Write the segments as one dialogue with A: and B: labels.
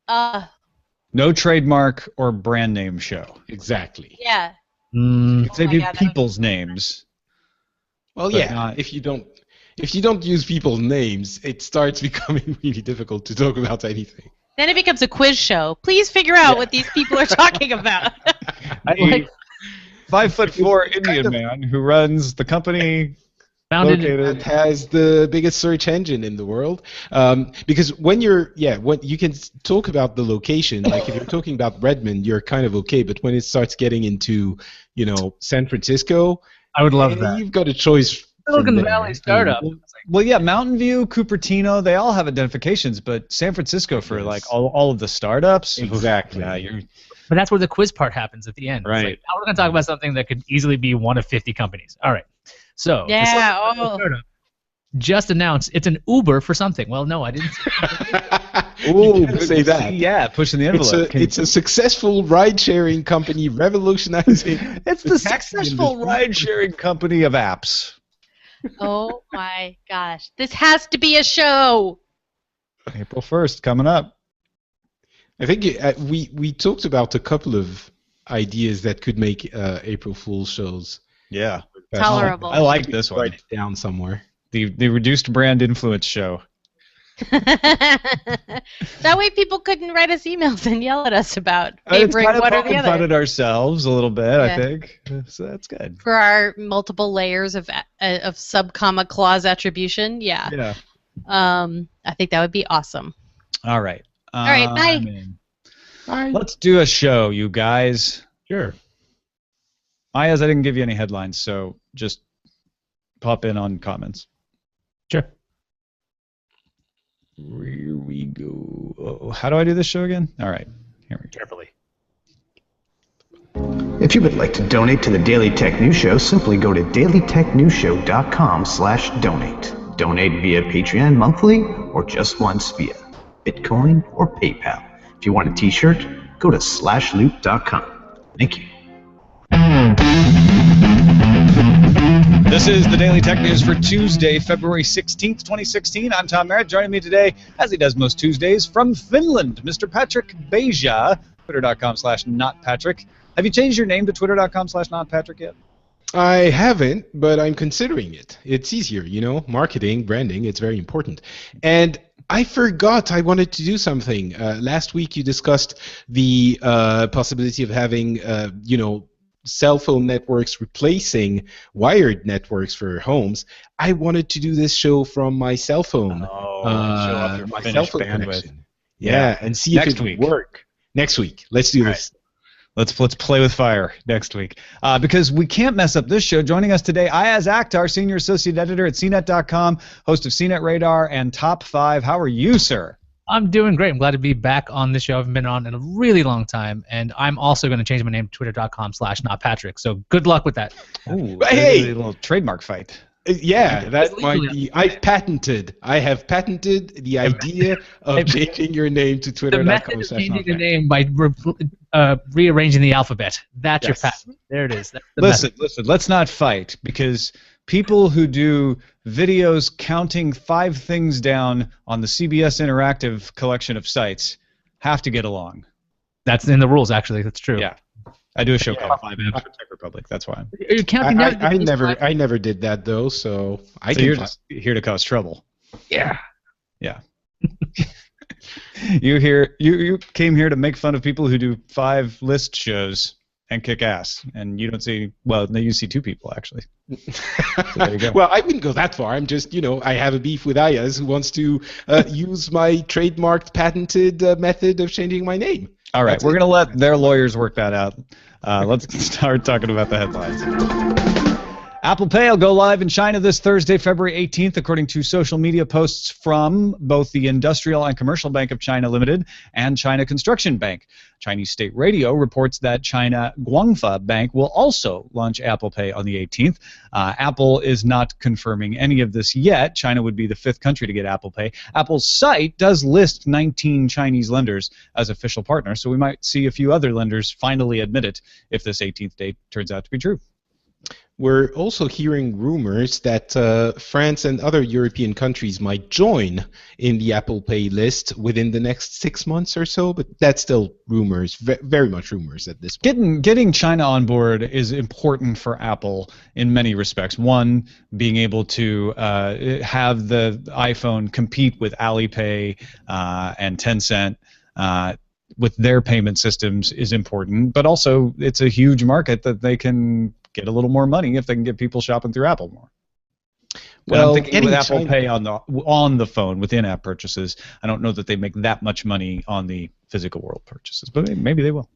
A: No trademark or brand name show.
B: Exactly.
C: Yeah.
A: If they do
C: God,
A: people's names.
B: Well, yeah. If you don't use people's names, it starts becoming really difficult to talk about anything.
C: Then it becomes a quiz show. Please figure out what these people are talking about.
A: I like 5'4" Indian man who runs the company.
B: It has the biggest search engine in the world, because when you can talk about the location, like if you're talking about Redmond, you're kind of okay, but when it starts getting into, San Francisco,
D: I would love that.
B: You've got a choice.
D: Silicon Valley startup.
A: Well, yeah, Mountain View, Cupertino, they all have identifications, but San Francisco for like all of the startups.
B: Exactly.
A: Yeah,
D: but that's where the quiz part happens at the end.
A: Right.
D: Like, now we're going to talk about something that could easily be one of 50 companies. All right. So, just announced it's an Uber for something. Well, no, I didn't
B: say that.
A: Yeah, pushing the envelope.
B: It's a successful ride-sharing company revolutionizing.
A: It's the successful ride-sharing company of apps.
C: Oh my gosh. This has to be a show.
A: April 1st coming up.
B: I think we talked about a couple of ideas that could make April Fool's shows.
A: Yeah.
C: Tolerable.
A: I like this one.
B: Write it down somewhere.
A: The reduced brand influence show.
C: That way people couldn't write us emails and yell at us about
A: favoring
C: one or the other.
A: Fun at ourselves a little bit, I think. So that's good.
C: For our multiple layers of sub-comma clause attribution, yeah.
A: Yeah.
C: I think that would be awesome.
A: All right.
C: All right, bye.
B: Bye.
A: Let's do a show, you guys.
B: Sure.
A: Iyaz, I didn't give you any headlines, so just pop in on comments.
D: Sure.
A: Here we go. Oh, how do I do this show again? All right. Here we go.
D: Carefully.
E: If you would like to donate to the Daily Tech News Show, simply go to dailytechnewsshow.com/donate. Donate via Patreon monthly or just once via Bitcoin or PayPal. If you want a t-shirt, go to /loop.com. Thank you.
A: This is the Daily Tech News for Tuesday, February 16th, 2016. I'm Tom Merritt. Joining me today, as he does most Tuesdays, from Finland, Mr. Patrick Beja, twitter.com/notpatrick. Have you changed your name to twitter.com/notpatrick yet?
B: I haven't, but I'm considering it. It's easier, marketing, branding, it's very important. And I forgot I wanted to do something. Last week you discussed the possibility of having, cell phone networks replacing wired networks for homes. I wanted to do this show from my cell phone.
A: My cell phone connection.
B: Yeah, and see if it would work. Next week. Let's do this.
A: Let's play with fire next week. Because we can't mess up this show. Joining us today, Iyaz Akhtar, Senior Associate Editor at CNET.com, host of CNET Radar and Top 5. How are you, sir?
D: I'm doing great. I'm glad to be back on the show. I haven't been on in a really long time. And I'm also going to change my name to twitter.com/notpatrick. So good luck with that.
A: Ooh, hey! A little trademark fight.
B: Yeah, that might be. I have patented the idea of changing your name to twitter.com/notpatrick.
D: The method of changing the name by rearranging the alphabet. That's your patent. There it is.
A: Listen, let's not fight, because people who do videos counting 5 things down on the CBS Interactive collection of sites have to get along.
D: That's in the rules, actually. That's true.
A: Yeah. I do a show called 5 Amps for Tech Republic. That's why.
D: Are you counting down?
B: I never did that, though, so
A: you're just here to cause trouble.
D: Yeah.
A: Yeah. You came here to make fun of people who do 5 list shows and kick ass, and you don't see, well, you see 2 people, actually. So there you go.
B: Well, I wouldn't go that far. I'm just, I have a beef with Iyaz, who wants to use my trademarked, patented method of changing my name.
A: All right, we're going to let their lawyers work that out. Let's start talking about the headlines. Apple Pay will go live in China this Thursday, February 18th, according to social media posts from both the Industrial and Commercial Bank of China Limited and China Construction Bank. Chinese state radio reports that China Guangfa Bank will also launch Apple Pay on the 18th. Apple is not confirming any of this yet. China would be the 5th country to get Apple Pay. Apple's site does list 19 Chinese lenders as official partners, so we might see a few other lenders finally admit it if this 18th date turns out to be true.
B: We're also hearing rumors that France and other European countries might join in the Apple Pay list within the next 6 months or so, but that's still rumors, very much rumors at this point.
A: Getting China on board is important for Apple in many respects. One, being able to have the iPhone compete with Alipay and Tencent with their payment systems is important, but also it's a huge market that they can get a little more money if they can get people shopping through Apple more. Well, I'm thinking with Apple Pay on the phone with in-app purchases, I don't know that they make that much money on the physical world purchases, but maybe they will.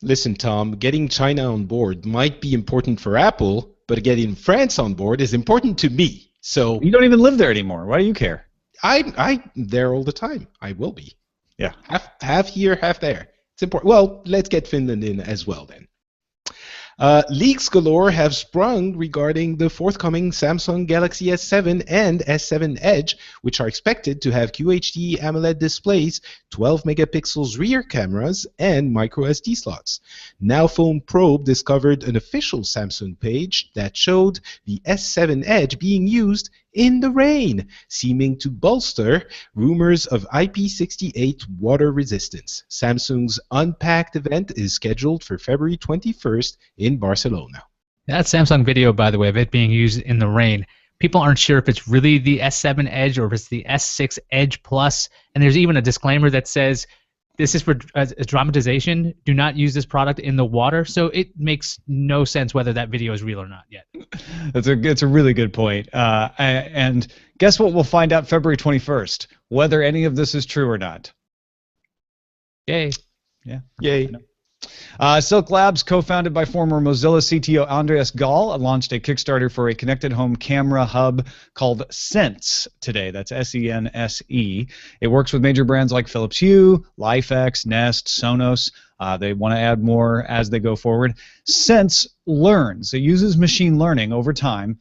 B: Listen, Tom, getting China on board might be important for Apple, but getting France on board is important to me. So
A: you don't even live there anymore. Why do you care?
B: I'm there all the time. I will be.
A: Yeah.
B: Half here, half there. It's important. Well, let's get Finland in as well then. Leaks galore have sprung regarding the forthcoming Samsung Galaxy S7 and S7 Edge, which are expected to have QHD AMOLED displays, 12 megapixels rear cameras, and micro SD slots. Now Phone Probe discovered an official Samsung page that showed the S7 Edge being used in the rain, seeming to bolster rumors of IP68 water resistance. Samsung's Unpacked event is scheduled for February 21st in Barcelona.
D: That Samsung video, by the way, of it being used in the rain, people aren't sure if it's really the S7 Edge or if it's the S6 Edge Plus, and there's even a disclaimer that says, this is for dramatization. Do not use this product in the water. So it makes no sense whether that video is real or not yet.
A: It's a really good point. And guess what? We'll find out February 21st, whether any of this is true or not.
D: Yay.
A: Yeah.
B: Yay.
A: Silk Labs, co-founded by former Mozilla CTO Andreas Gall, launched a Kickstarter for a connected home camera hub called Sense today. That's S-E-N-S-E. It works with major brands like Philips Hue, Lifex, Nest, Sonos. They want to add more as they go forward. Sense learns. It uses machine learning over time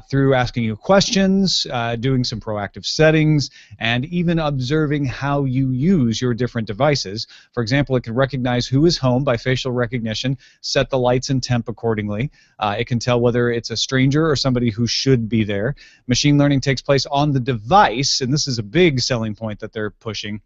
A: through asking you questions, doing some proactive settings, and even observing how you use your different devices. For example, it can recognize who is home by facial recognition, set the lights and temp accordingly. It can tell whether it's a stranger or somebody who should be there. Machine learning takes place on the device, and this is a big selling point that they're pushing.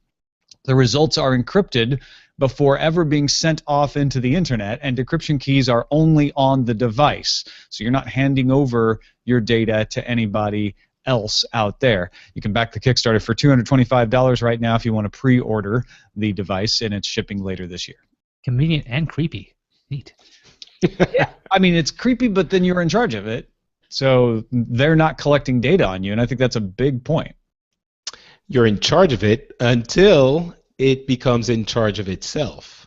A: The results are encrypted before ever being sent off into the internet, and decryption keys are only on the device. So you're not handing over your data to anybody else out there. You can back the Kickstarter for $225 right now if you want to pre-order the device, and it's shipping later this year.
D: Convenient and creepy. Neat.
A: Yeah, I mean, it's creepy, but then you're in charge of it. So they're not collecting data on you, and I think that's a big point.
B: You're in charge of it until it becomes in charge of itself.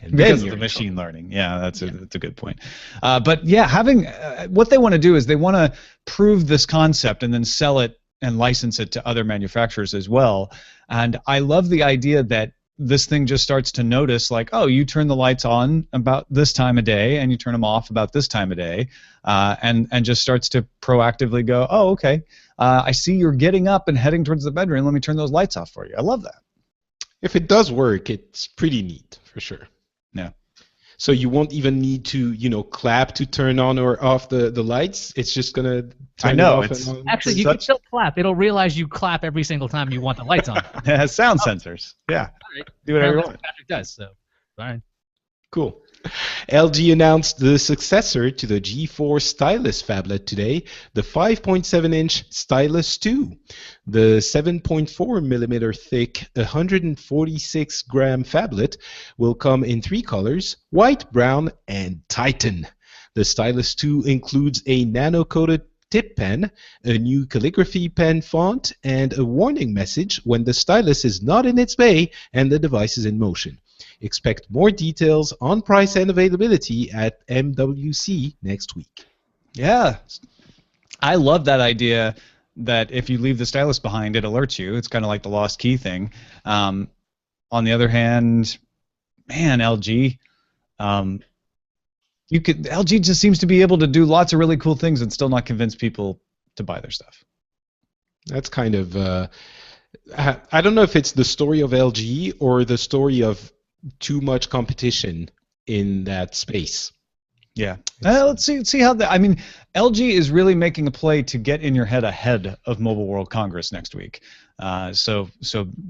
A: And because of the machine learning. Yeah, that's a good point. But yeah, having what they want to do is they want to prove this concept and then sell it and license it to other manufacturers as well. And I love the idea that this thing just starts to notice, like, oh, you turn the lights on about this time of day and you turn them off about this time of day, and just starts to proactively go, oh, okay, I see you're getting up and heading towards the bedroom. Let me turn those lights off for you. I love that.
B: If it does work, it's pretty neat, for sure.
A: Yeah.
B: So you won't even need to, clap to turn on or off the lights. It's just gonna turn it off and on.
D: Actually, you can still clap. It'll realize you clap every single time you want the lights on.
A: It has sound sensors. Yeah.
D: All right.
A: Do whatever you want.
D: Patrick does, so fine.
B: Cool. LG announced the successor to the G4 Stylus phablet today, the 5.7-inch Stylus 2. The 7.4mm thick, 146-gram phablet will come in 3 colors, white, brown, and Titan. The Stylus 2 includes a nano-coated tip pen, a new calligraphy pen font, and a warning message when the stylus is not in its bay and the device is in motion. Expect more details on price and availability at MWC next week.
A: Yeah. I love that idea that if you leave the stylus behind, it alerts you. It's kind of like the lost key thing. On the other hand, man, LG, LG just seems to be able to do lots of really cool things and still not convince people to buy their stuff.
B: That's kind of, I don't know if it's the story of LG or the story of too much competition in that space.
A: Yeah. Let's see how that. I mean, LG is really making a play to get in your head ahead of Mobile World Congress next week. So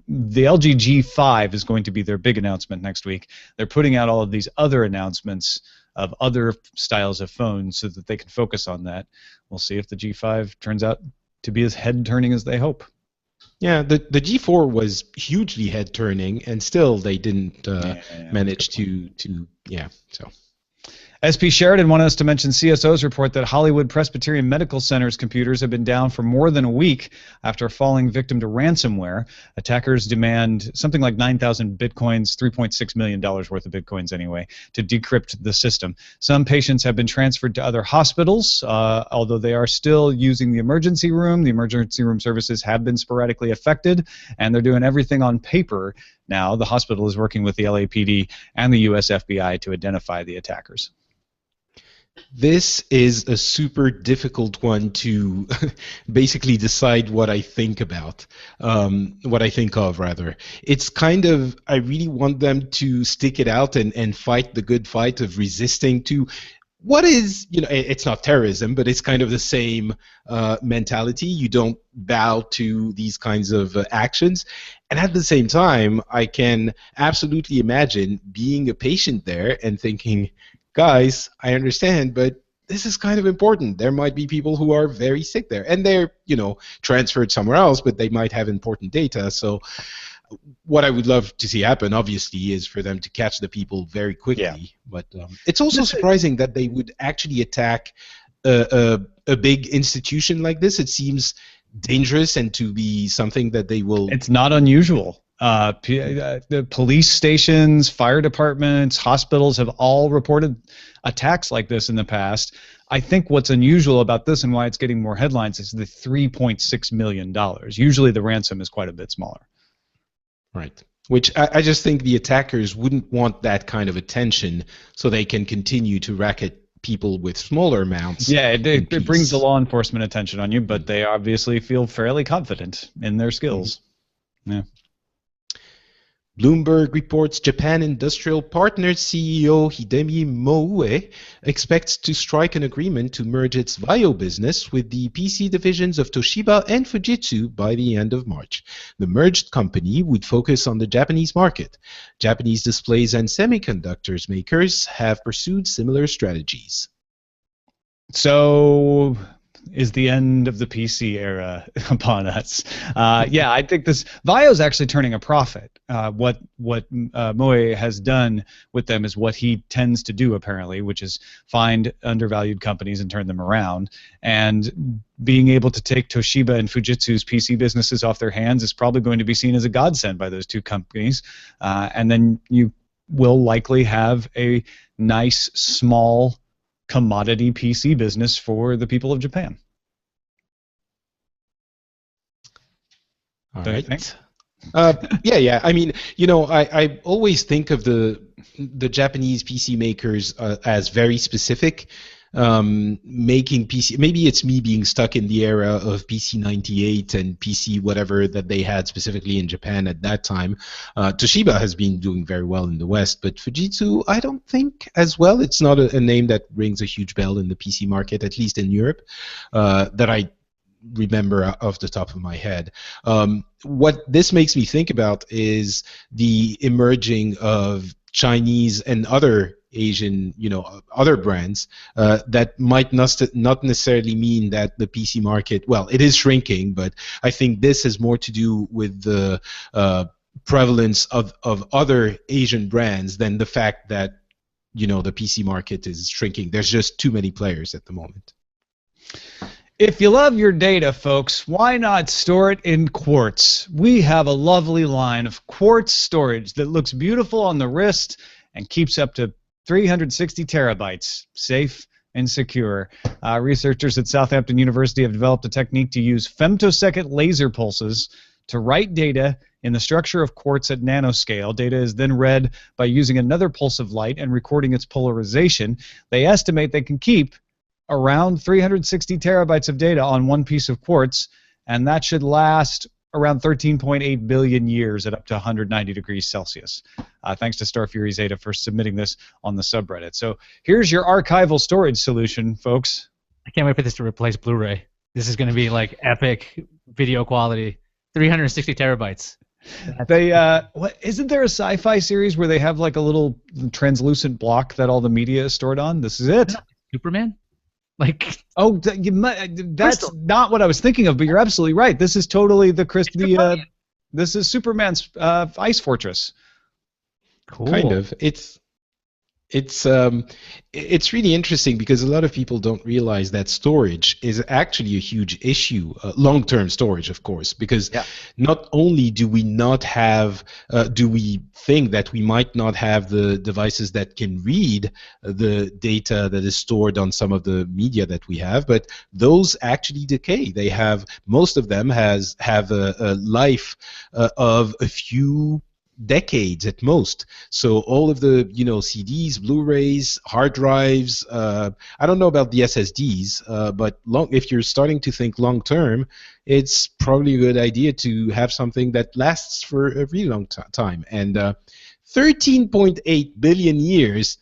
A: the LG G5 is going to be their big announcement next week. They're putting out all of these other announcements of other styles of phones so that they can focus on that. We'll see if the G5 turns out to be as head-turning as they hope.
B: Yeah, the G4 was hugely head-turning, and still they didn't manage to so.
A: SP Sheridan wanted us to mention CSO's report that Hollywood Presbyterian Medical Center's computers have been down for more than a week after falling victim to ransomware. Attackers demand something like 9,000 bitcoins, $3.6 million worth of bitcoins anyway, to decrypt the system. Some patients have been transferred to other hospitals, although they are still using the emergency room. The emergency room services have been sporadically affected, and they're doing everything on paper now. The hospital is working with the LAPD and the US FBI to identify the attackers.
B: This is a super difficult one to basically decide what I think about, what I think of, rather. It's kind of, I really want them to stick it out and fight the good fight of resisting to what is, it's not terrorism, but it's kind of the same mentality. You don't bow to these kinds of actions. And at the same time, I can absolutely imagine being a patient there and thinking, guys, I understand, but this is kind of important. There might be people who are very sick there, and they're, transferred somewhere else, but they might have important data. So what I would love to see happen, obviously, is for them to catch the people very quickly. Yeah. But it's also surprising that they would actually attack a big institution like this. It seems dangerous and to be something that they will...
A: It's not unusual. The police stations, fire departments, hospitals have all reported attacks like this in the past. I think what's unusual about this and why it's getting more headlines is the $3.6 million. Usually the ransom is quite a bit smaller.
B: Right. Which I just think the attackers wouldn't want that kind of attention so they can continue to racket people with smaller amounts.
A: Yeah, it brings the law enforcement attention on you, but they obviously feel fairly confident in their skills. Mm-hmm. Yeah.
B: Bloomberg reports Japan Industrial Partners CEO Hidemi Moue expects to strike an agreement to merge its Bio business with the PC divisions of Toshiba and Fujitsu by the end of March. The merged company would focus on the Japanese market. Japanese displays and semiconductors makers have pursued similar strategies.
A: So... is the end of the PC era upon us? Yeah, I think this Vio's actually turning a profit. What Moe has done with them is what he tends to do apparently, which is find undervalued companies and turn them around. And being able to take Toshiba and Fujitsu's PC businesses off their hands is probably going to be seen as a godsend by those two companies. And then you will likely have a nice small commodity PC business for the people of Japan.
B: All right. Yeah. I mean, I always think of the Japanese PC makers as very specific, making PC. Maybe it's me being stuck in the era of PC 98 and PC whatever that they had specifically in Japan at that time. Toshiba has been doing very well in the West, but Fujitsu, I don't think as well. It's not a name that rings a huge bell in the PC market, at least in Europe, that I remember off the top of my head. What this makes me think about is the emerging of Chinese and other Asian, other brands that might not necessarily mean that the PC market, well, it is shrinking, but I think this has more to do with the prevalence of other Asian brands than the fact that, the PC market is shrinking. There's just too many players at the moment.
A: If you love your data, folks, why not store it in quartz? We have a lovely line of quartz storage that looks beautiful on the wrist and keeps up to 360 terabytes, safe and secure. Researchers at Southampton University have developed a technique to use femtosecond laser pulses to write data in the structure of quartz at nanoscale. Data is then read by using another pulse of light and recording its polarization. They estimate they can keep around 360 terabytes of data on one piece of quartz, and that should last around 13.8 billion years at up to 190 degrees Celsius. Thanks to Star Fury Zeta for submitting this on the subreddit. So here's your archival storage solution, folks.
D: I can't wait for this to replace Blu-ray. This is going to be like epic video quality, 360 terabytes.
A: They what isn't there a sci-fi series where they have like a little translucent block that all the media is stored on? This is it.
D: Superman? Like
A: that's not what I was thinking of, but you're absolutely right. This is totally this is Superman's ice fortress.
D: Cool.
B: Kind of. It's really interesting because a lot of people don't realize that storage is actually a huge issue, long-term storage, of course, because not only do we not have, do we think that we might not have the devices that can read the data that is stored on some of the media that we have, but those actually decay. They have, most of them have a life of a few decades at most. So all of the CDs, Blu-rays, hard drives, I don't know about the SSDs, but if you're starting to think long term, it's probably a good idea to have something that lasts for a really long time. And 13.8 billion years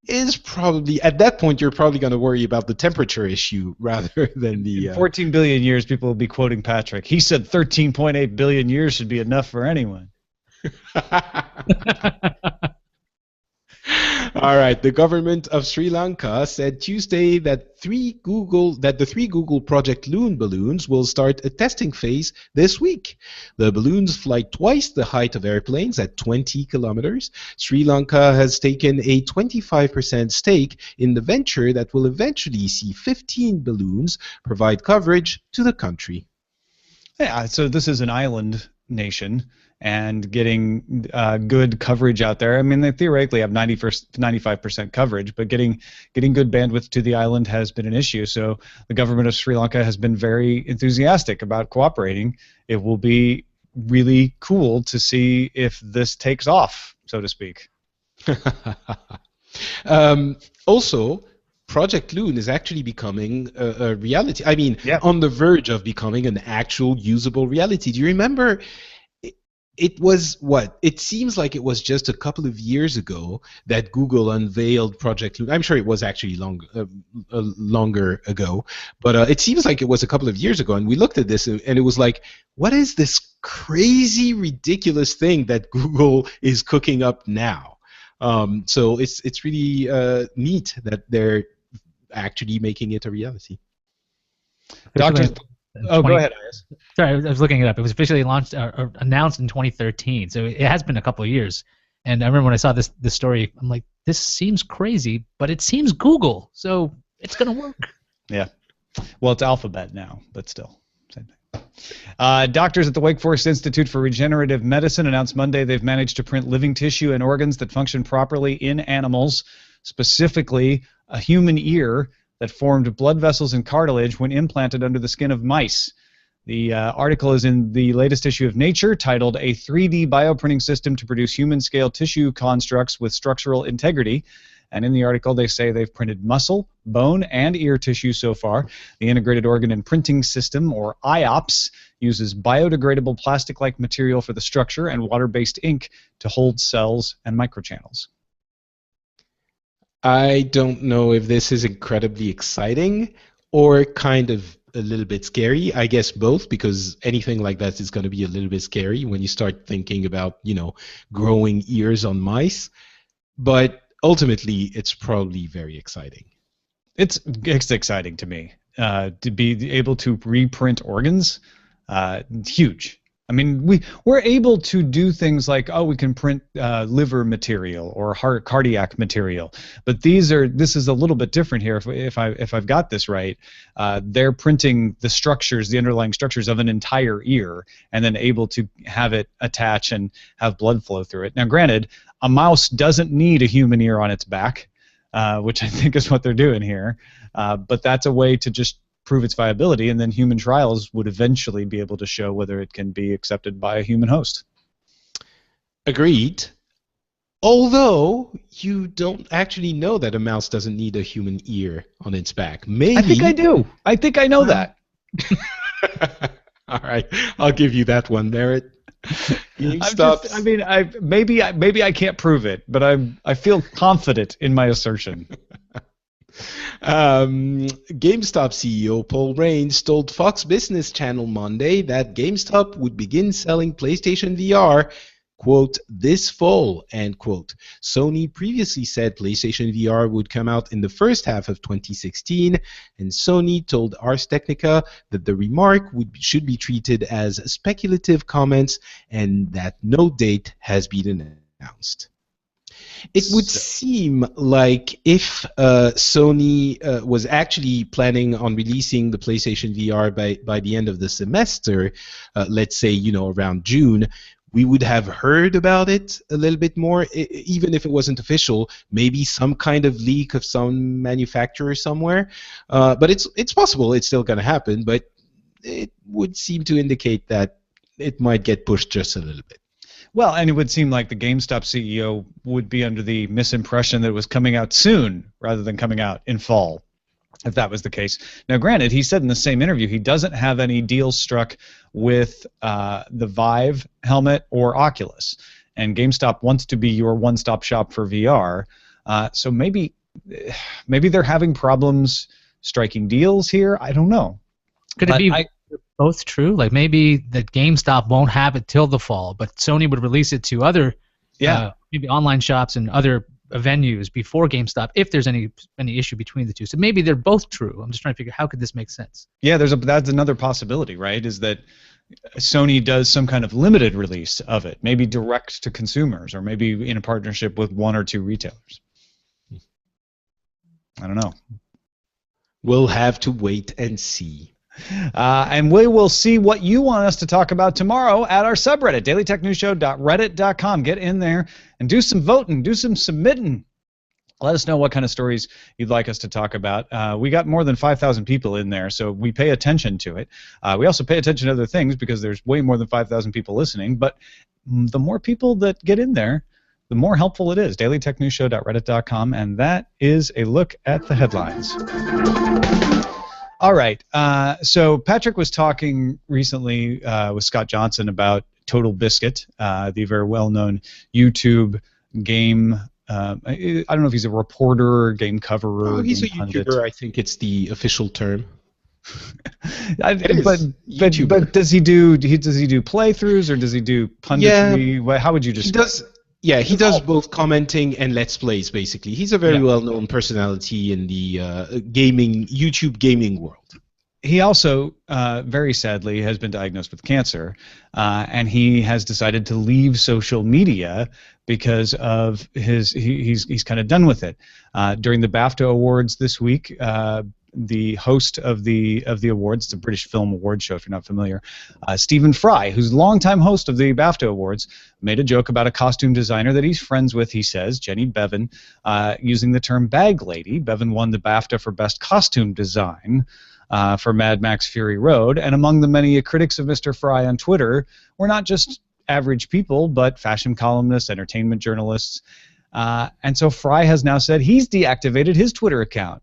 B: is probably, at that point, you're probably going to worry about the temperature issue rather than the...
A: 14 billion years, people will be quoting Patrick. He said 13.8 billion years should be enough for anyone.
B: All right. The government of Sri Lanka said Tuesday that the three Google Project Loon balloons will start a testing phase this week. The balloons fly twice the height of airplanes at 20 kilometers. Sri Lanka has taken a 25% stake in the venture that will eventually see 15 balloons provide coverage to the country.
A: Yeah, so this is an island nation, and getting good coverage out there. I mean, they theoretically have 95% coverage, but getting good bandwidth to the island has been an issue. So the government of Sri Lanka has been very enthusiastic about cooperating. It will be really cool to see if this takes off, so to speak.
B: Also, Project Loon is actually becoming a reality. I mean, on the verge of becoming an actual usable reality. Do you remember? It was what? It seems like it was just a couple of years ago that Google unveiled Project Loon. I'm sure it was actually longer ago, but it seems like it was a couple of years ago. And we looked at this, and it was like, what is this crazy, ridiculous thing that Google is cooking up now? So it's really neat that they're actually making it a reality.
A: Doctor. Oh, go ahead, Iyaz.
D: Sorry, I was looking it up. It was officially launched or announced in 2013, so it has been a couple of years. And I remember when I saw this story, I'm like, this seems crazy, but it seems Google, so it's gonna work.
A: Yeah. Well, it's Alphabet now, but still, same thing. Doctors at the Wake Forest Institute for Regenerative Medicine announced Monday they've managed to print living tissue and organs that function properly in animals, specifically a human ear that formed blood vessels and cartilage when implanted under the skin of mice. The article is in the latest issue of Nature, titled A 3D Bioprinting System to Produce Human-Scale Tissue Constructs with Structural Integrity. And in the article, they say they've printed muscle, bone, and ear tissue so far. The Integrated Organ and Printing System, or IOPS, uses biodegradable plastic-like material for the structure and water-based ink to hold cells and microchannels.
B: I don't know if this is incredibly exciting or kind of a little bit scary. I guess both, because anything like that is going to be a little bit scary when you start thinking about, growing ears on mice. But ultimately, it's probably very exciting.
A: It's exciting to me to be able to reprint organs. Huge. I mean, we're able to do things like, we can print liver material or cardiac material, but this is a little bit different here. If I've got this right, they're printing the structures, the underlying structures of an entire ear, and then able to have it attach and have blood flow through it. Now, granted, a mouse doesn't need a human ear on its back, which I think is what they're doing here, but that's a way to just prove its viability, and then human trials would eventually be able to show whether it can be accepted by a human host.
B: Agreed. Although you don't actually know that a mouse doesn't need a human ear on its back. Maybe.
A: I think I do. I think I know that.
B: All right. I'll give you that one, Merritt. GameStop.
A: Maybe I can't prove it, but I feel confident in my assertion.
B: GameStop CEO Paul Raines told Fox Business Channel Monday that GameStop would begin selling PlayStation VR, quote, this fall, end quote. Sony previously said PlayStation VR would come out in the first half of 2016, and Sony told Ars Technica that the remark should be treated as speculative comments and that no date has been announced. It would seem like if Sony was actually planning on releasing the PlayStation VR by the end of the semester, let's say, around June, we would have heard about it a little bit more, even if it wasn't official, maybe some kind of leak of some manufacturer somewhere. But it's possible it's still going to happen, but it would seem to indicate that it might get pushed just a little bit.
A: Well, and it would seem like the GameStop CEO would be under the misimpression that it was coming out soon rather than coming out in fall, if that was the case. Now, granted, he said in the same interview he doesn't have any deals struck with the Vive helmet or Oculus, and GameStop wants to be your one-stop shop for VR. So maybe they're having problems striking deals here. I don't know.
D: Could it be both true? Like maybe that GameStop won't have it till the fall, but Sony would release it to other maybe online shops and other venues before GameStop if there's any issue between the two. So maybe they're both true. I'm just trying to figure how could this make sense.
A: Yeah, that's another possibility, right? Is that Sony does some kind of limited release of it, maybe direct to consumers, or maybe in a partnership with one or two retailers. I don't know.
B: We'll have to wait and see.
A: And we will see what you want us to talk about tomorrow at our subreddit, dailytechnewsshow.reddit.com. Get in there and do some voting, do some submitting. Let us know what kind of stories you'd like us to talk about. We got more than 5,000 people in there, so we pay attention to it. We also pay attention to other things because there's way more than 5,000 people listening, but the more people that get in there, the more helpful it is. dailytechnewsshow.reddit.com, and that is a look at the headlines. All right. So Patrick was talking recently with Scott Johnson about Total Biscuit, the very well-known YouTube game. I don't know if he's a reporter, game coverer.
B: Oh, he's a
A: pundit.
B: YouTuber. I think it's the official term.
A: But does he do playthroughs or does he do punditry?
B: Yeah.
A: How would you describe it?
B: Yeah, he does both commenting and let's plays, basically. He's a very well-known personality in the YouTube gaming world.
A: He also, very sadly, has been diagnosed with cancer, and he has decided to leave social media because of he's kind of done with it. During the BAFTA Awards this week, the host of the awards, it's a British Film Award show if you're not familiar, Stephen Fry, who's a longtime host of the BAFTA Awards, made a joke about a costume designer that he's friends with, he says, Jenny Bevan, using the term bag lady. Bevan won the BAFTA for Best Costume Design for Mad Max Fury Road, and among the many critics of Mr. Fry on Twitter were not just average people, but fashion columnists, entertainment journalists, and so Fry has now said he's deactivated his Twitter account.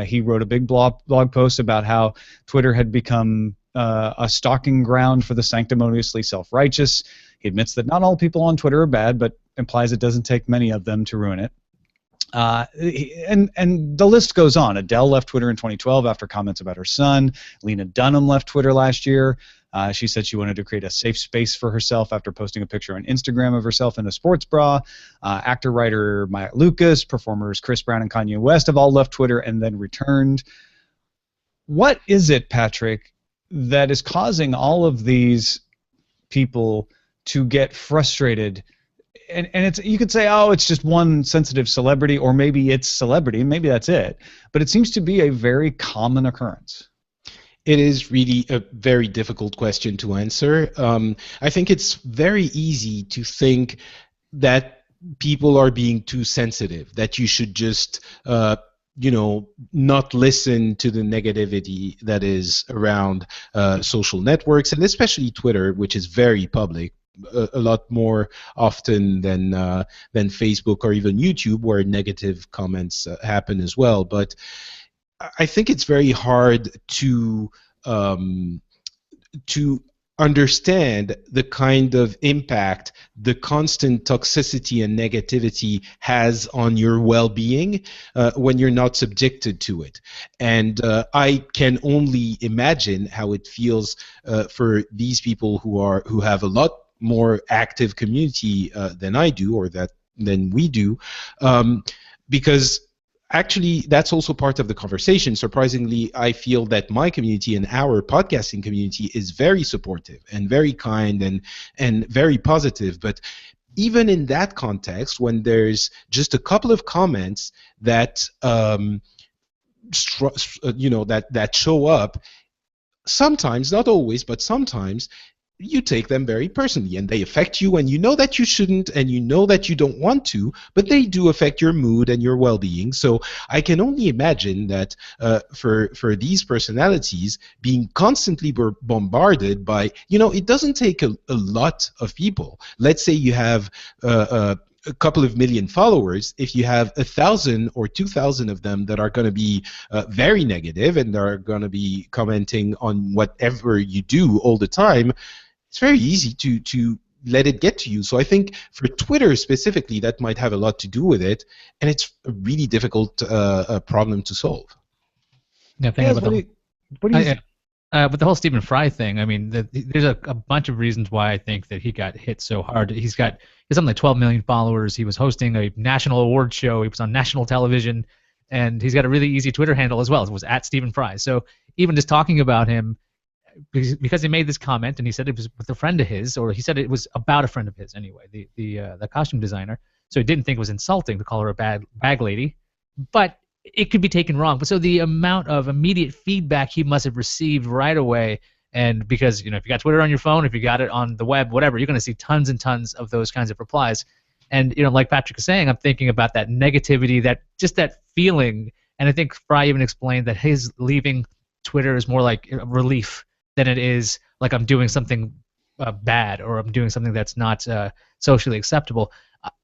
A: He wrote a big blog post about how Twitter had become a stalking ground for the sanctimoniously self-righteous. He admits that not all people on Twitter are bad, but implies it doesn't take many of them to ruin it. And the list goes on. Adele left Twitter in 2012 after comments about her son. Lena Dunham left Twitter last year. She said she wanted to create a safe space for herself after posting a picture on Instagram of herself in a sports bra. Actor-writer Maya Lucas, performers Chris Brown and Kanye West have all left Twitter and then returned. What is it, Patrick, that is causing all of these people to get frustrated? And it's, you could say, oh, it's just one sensitive celebrity, or maybe it's celebrity, maybe that's it. But it seems to be a very common occurrence.
B: It is really a very difficult question to answer. I think it's very easy to think that people are being too sensitive, that you should just, not listen to the negativity that is around social networks, and especially Twitter, which is very public. A lot more often than Facebook or even YouTube, where negative comments happen as well. But I think it's very hard to understand the kind of impact the constant toxicity and negativity has on your well-being when you're not subjected to it. And I can only imagine how it feels for these people who have a lot more active community than I do, or than we do, because actually, that's also part of the conversation. Surprisingly, I feel that my community and our podcasting community is very supportive and very kind and very positive. But even in that context, when there's just a couple of comments that that show up, sometimes, not always, but sometimes, you take them very personally, and they affect you, and you know that you shouldn't, and you know that you don't want to, but they do affect your mood and your well-being. So I can only imagine that for these personalities, being constantly bombarded by, it doesn't take a lot of people. Let's say you have a couple of million followers. If you have 1,000 or 2,000 of them that are going to be very negative and are going to be commenting on whatever you do all the time, it's very easy to let it get to you. So I think for Twitter specifically, that might have a lot to do with it, and it's a really difficult problem to solve.
D: Yeah, with the whole Stephen Fry thing, I mean, there's a bunch of reasons why I think that he got hit so hard. He's something like 12 million followers. He was hosting a national award show. He was on national television, and he's got a really easy Twitter handle as well. It was @StephenFry. So even just talking about him, because he made this comment and he said it was with a friend of his, or he said it was about a friend of his anyway, the costume designer. So he didn't think it was insulting to call her a bag lady, but it could be taken wrong. But so the amount of immediate feedback he must have received right away, and because if you got Twitter on your phone, if you got it on the web, whatever, you're going to see tons and tons of those kinds of replies. And like Patrick is saying, I'm thinking about that negativity, that feeling. And I think Fry even explained that his leaving Twitter is more like a relief than it is like I'm doing something bad, or I'm doing something that's not socially acceptable.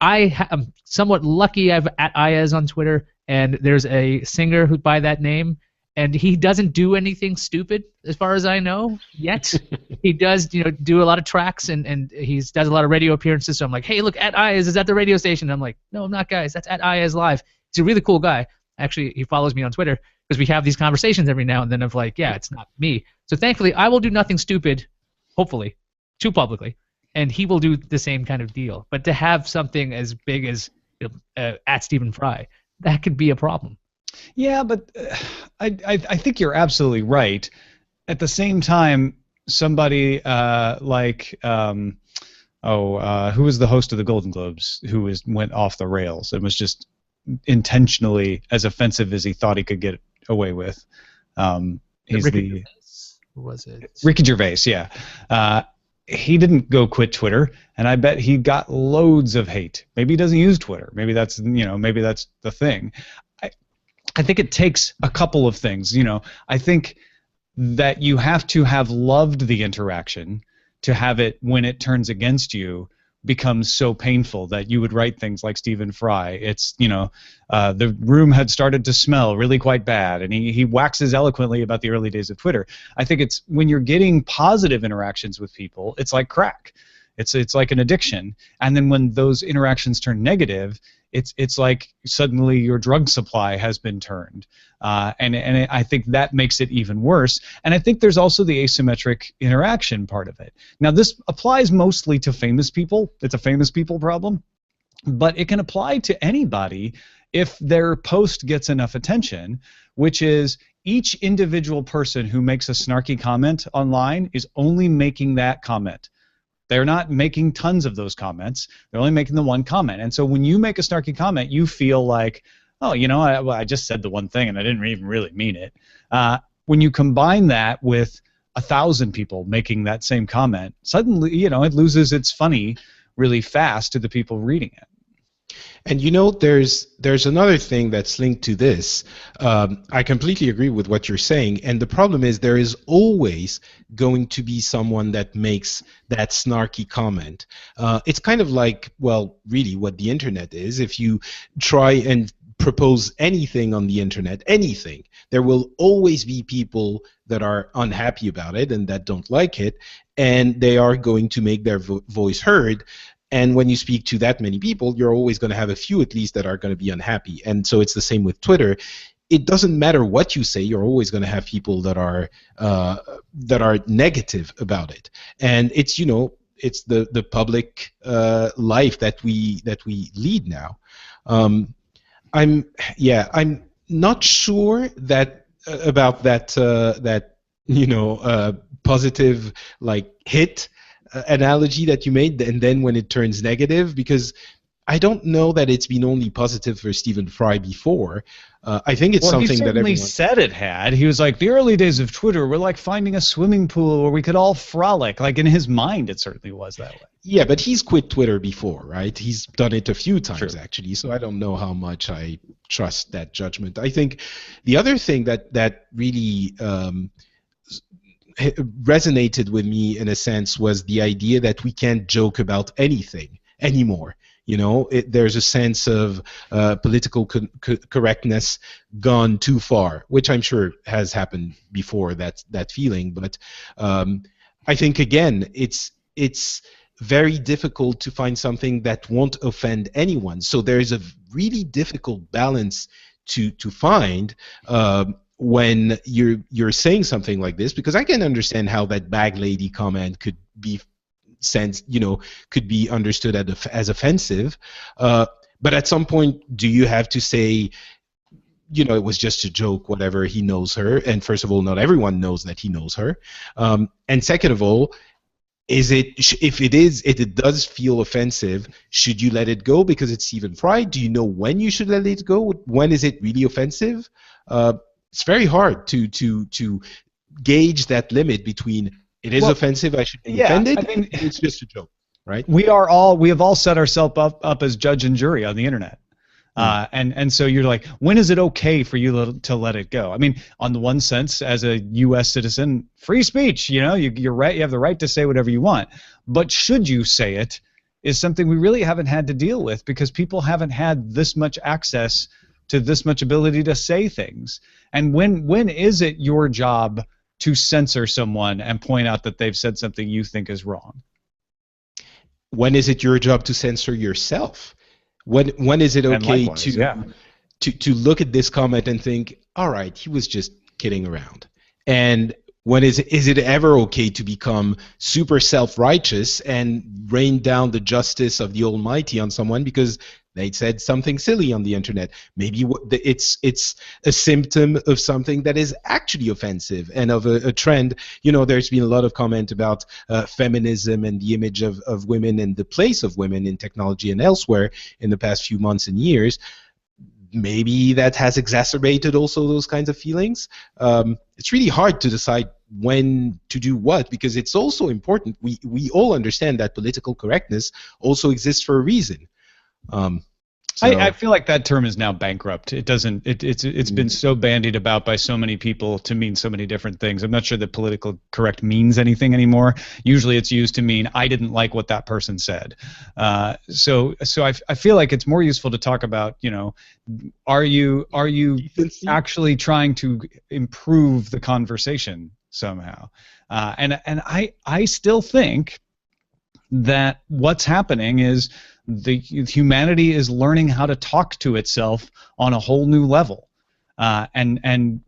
D: I'm somewhat lucky. I've @Iyaz on Twitter, and there's a singer who by that name, and he doesn't do anything stupid as far as I know yet. He does do a lot of tracks, and he does a lot of radio appearances. So I'm like, hey, look, @Iyaz is at the radio station. And I'm like, no, I'm not, guys. That's @Iyaz Live. He's a really cool guy. Actually, he follows me on Twitter because we have these conversations every now and then of like, yeah, it's not me. So thankfully, I will do nothing stupid, hopefully, too publicly, and he will do the same kind of deal. But to have something as big as @Stephen Fry, that could be a problem.
A: Yeah, but I think you're absolutely right. At the same time, somebody who was the host of the Golden Globes, who went off the rails and was just intentionally as offensive as he thought he could get away with.
D: Was it
A: Ricky Gervais? Yeah. He didn't go quit Twitter, and I bet he got loads of hate. Maybe he doesn't use Twitter. Maybe that's the thing. I think it takes a couple of things. I think that you have to have loved the interaction to have it, when it turns against you, becomes so painful that you would write things like Stephen Fry. It's the room had started to smell really quite bad, and he waxes eloquently about the early days of Twitter. I think it's when you're getting positive interactions with people, it's like crack. It's like an addiction, and then when those interactions turn negative, it's like suddenly your drug supply has been turned, and I think that makes it even worse. And I think there's also the asymmetric interaction part of it. Now, this applies mostly to famous people. It's a famous people problem, but it can apply to anybody if their post gets enough attention, which is each individual person who makes a snarky comment online is only making that comment. They're not making tons of those comments. They're only making the one comment. And so when you make a snarky comment, you feel like, oh, I just said the one thing and I didn't even really mean it. When you combine that with 1,000 people making that same comment, suddenly, it loses its funny really fast to the people reading it.
B: And there's another thing that's linked to this. I completely agree with what you're saying, and the problem is there is always going to be someone that makes that snarky comment. It's kind of like, well, really what the internet is. If you try and propose anything on the internet, anything, there will always be people that are unhappy about it and that don't like it, and they are going to make their voice heard. And when you speak to that many people, you're always going to have a few at least that are going to be unhappy. And so it's the same with Twitter. It doesn't matter what you say; you're always going to have people that are negative about it. And it's it's the public life that we lead now. I'm not sure that about that positive like hit analogy that you made, and then when it turns negative, because I don't know that it's been only positive for Stephen Fry before. I think it's something that everyone...
A: He said it had. He was like, the early days of Twitter were like finding a swimming pool where we could all frolic. Like in his mind, it certainly was that way.
B: Yeah, but he's quit Twitter before, right? He's done it a few times,
A: True.
B: actually, so I don't know how much I trust that judgment. I think the other thing that really resonated with me in a sense was the idea that we can't joke about anything anymore. There's a sense of political correctness gone too far, which I'm sure has happened before, that feeling. But I think, again, it's very difficult to find something that won't offend anyone. So there's a really difficult balance to find when you're saying something like this, because I can understand how that bag lady comment could be could be understood as offensive, but at some point, do you have to say, it was just a joke, whatever, he knows her, and first of all, not everyone knows that he knows her, and second of all, if it does feel offensive, should you let it go because it's Stephen Fry? Do you know when you should let it go? When is it really offensive? It's very hard to gauge that limit between it is offensive, I should be offended,
A: I mean,
B: it's just a joke, right?
A: We have all set ourselves up as judge and jury on the internet. And so you're like, when is it okay for you to let it go? I mean, on the one sense, as a U.S. citizen, free speech, you're right, you have the right to say whatever you want. But should you say it is something we really haven't had to deal with, because people haven't had this much access to this much ability to say things. And when is it your job to censor someone and point out that they've said something you think is wrong?
B: When is it your job to censor yourself? When is it okay to look at this comment and think, all right, he was just kidding around? And when is it ever okay to become super self-righteous and rain down the justice of the Almighty on someone because they said something silly on the internet? Maybe it's a symptom of something that is actually offensive and of a trend. There's been a lot of comment about feminism and the image of women and the place of women in technology and elsewhere in the past few months and years. Maybe that has exacerbated also those kinds of feelings. It's really hard to decide when to do what, because it's also important. We all understand that political correctness also exists for a reason.
A: I feel like that term is now bankrupt. It doesn't. It's been so bandied about by so many people to mean so many different things. I'm not sure that political correct means anything anymore. Usually, it's used to mean I didn't like what that person said. So I feel like it's more useful to talk about, are you actually trying to improve the conversation somehow? And I still think that what's happening is humanity is learning how to talk to itself on a whole new level. And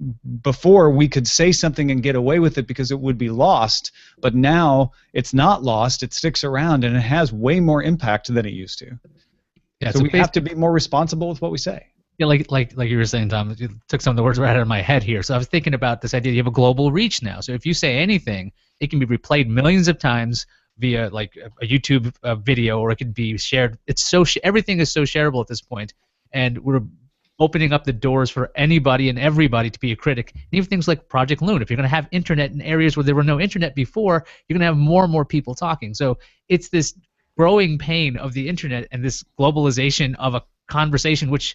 A: before we could say something and get away with it because it would be lost, but now it's not lost, it sticks around, and it has way more impact than it used to. Yeah, so we have to be more responsible with what we say.
D: Yeah, like you were saying, Tom, you took some of the words right out of my head here. So I was thinking about this idea, you have a global reach now. So if you say anything, it can be replayed millions of times via like a YouTube video, or it could be shared. It's everything is so shareable at this point, and we're opening up the doors for anybody and everybody to be a critic. And even things like Project Loon. If you're going to have internet in areas where there were no internet before, you're going to have more and more people talking. So it's this growing pain of the internet and this globalization of a conversation, which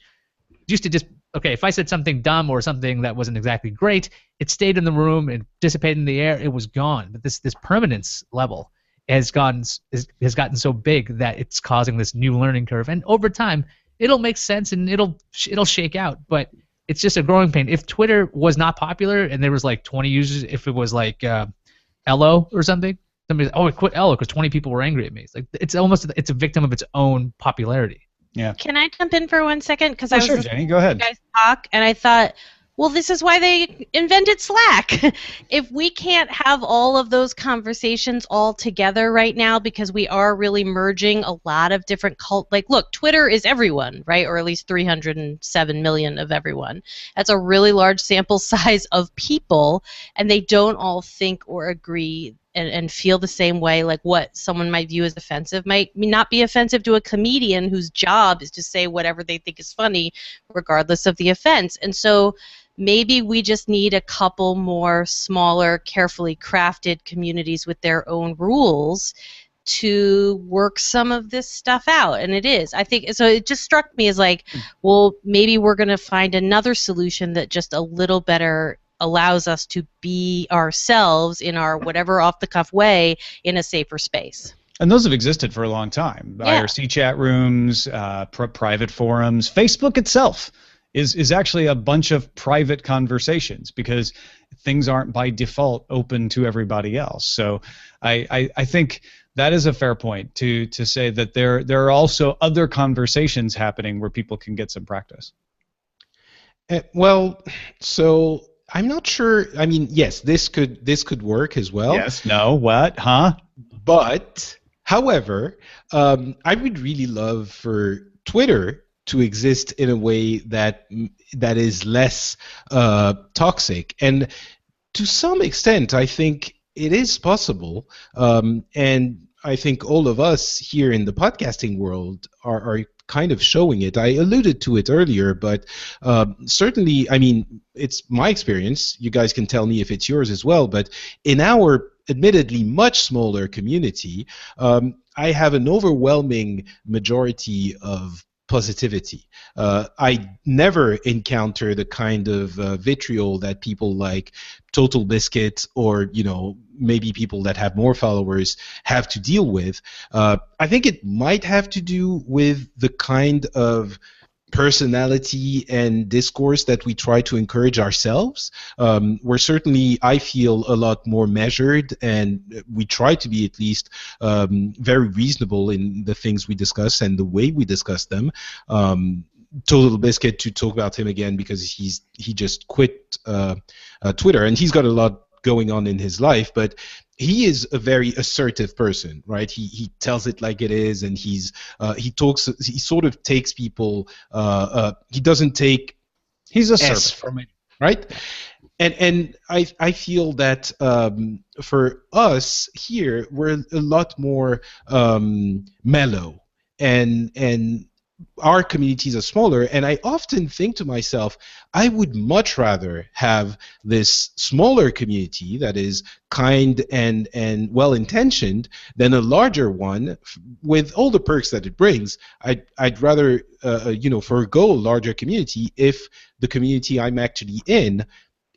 D: used to just, okay, if I said something dumb or something that wasn't exactly great, it stayed in the room and dissipated in the air. It was gone. But this permanence level has gotten so big that it's causing this new learning curve, and over time it'll make sense and it'll shake out. But it's just a growing pain. If Twitter was not popular and there was like 20 users, if it was like Ello or something, somebody, I quit Ello because 20 people were angry at me. It's like it's a victim of its own popularity.
A: Yeah.
C: Can I jump in for 1 second? Because I was
A: sure, Jenny, go ahead.
C: You guys talk, and I thought, well, this is why they invented Slack. If we can't have all of those conversations all together right now, because we are really merging a lot of different look, Twitter is everyone, right? Or at least 307 million of everyone. That's a really large sample size of people, and they don't all think or agree and feel the same way. Like what someone might view as offensive might not be offensive to a comedian whose job is to say whatever they think is funny, regardless of the offense. And so maybe we just need a couple more smaller, carefully crafted communities with their own rules to work some of this stuff out. And it is. I think so. It just struck me as like, well, maybe we're going to find another solution that just a little better allows us to be ourselves in our whatever off-the-cuff way in a safer space.
A: And those have existed for a long time.
C: Yeah.
A: IRC chat rooms, private forums. Facebook itself is actually a bunch of private conversations because things aren't by default open to everybody else. So I think that is a fair point to say that there are also other conversations happening where people can get some practice.
B: Well, so I'm not sure. I mean, yes, this could work as well.
A: Yes. No. What? Huh?
B: But, however, I would really love for Twitter to exist in a way that is less toxic, and to some extent, I think it is possible. And I think all of us here in the podcasting world are kind of showing it. I alluded to it earlier, but certainly, I mean, it's my experience. You guys can tell me if it's yours as well, but in our admittedly much smaller community, I have an overwhelming majority of positivity. I never encounter the kind of vitriol that people like Total Biscuit or, maybe people that have more followers have to deal with. I think it might have to do with the kind of personality and discourse that we try to encourage ourselves. We're certainly, I feel, a lot more measured, and we try to be at least very reasonable in the things we discuss and the way we discuss them. Total Biscuit, to talk about him again, because he just quit Twitter, and he's got a lot going on in his life, but he is a very assertive person, right? He tells it like it is, and he sort of takes people. He doesn't take.
A: He's a
B: S from it, right? And I feel that for us here, we're a lot more mellow, and our communities are smaller, and I often think to myself, I would much rather have this smaller community that is kind and well-intentioned than a larger one with all the perks that it brings. I'd rather forego a larger community if the community I'm actually in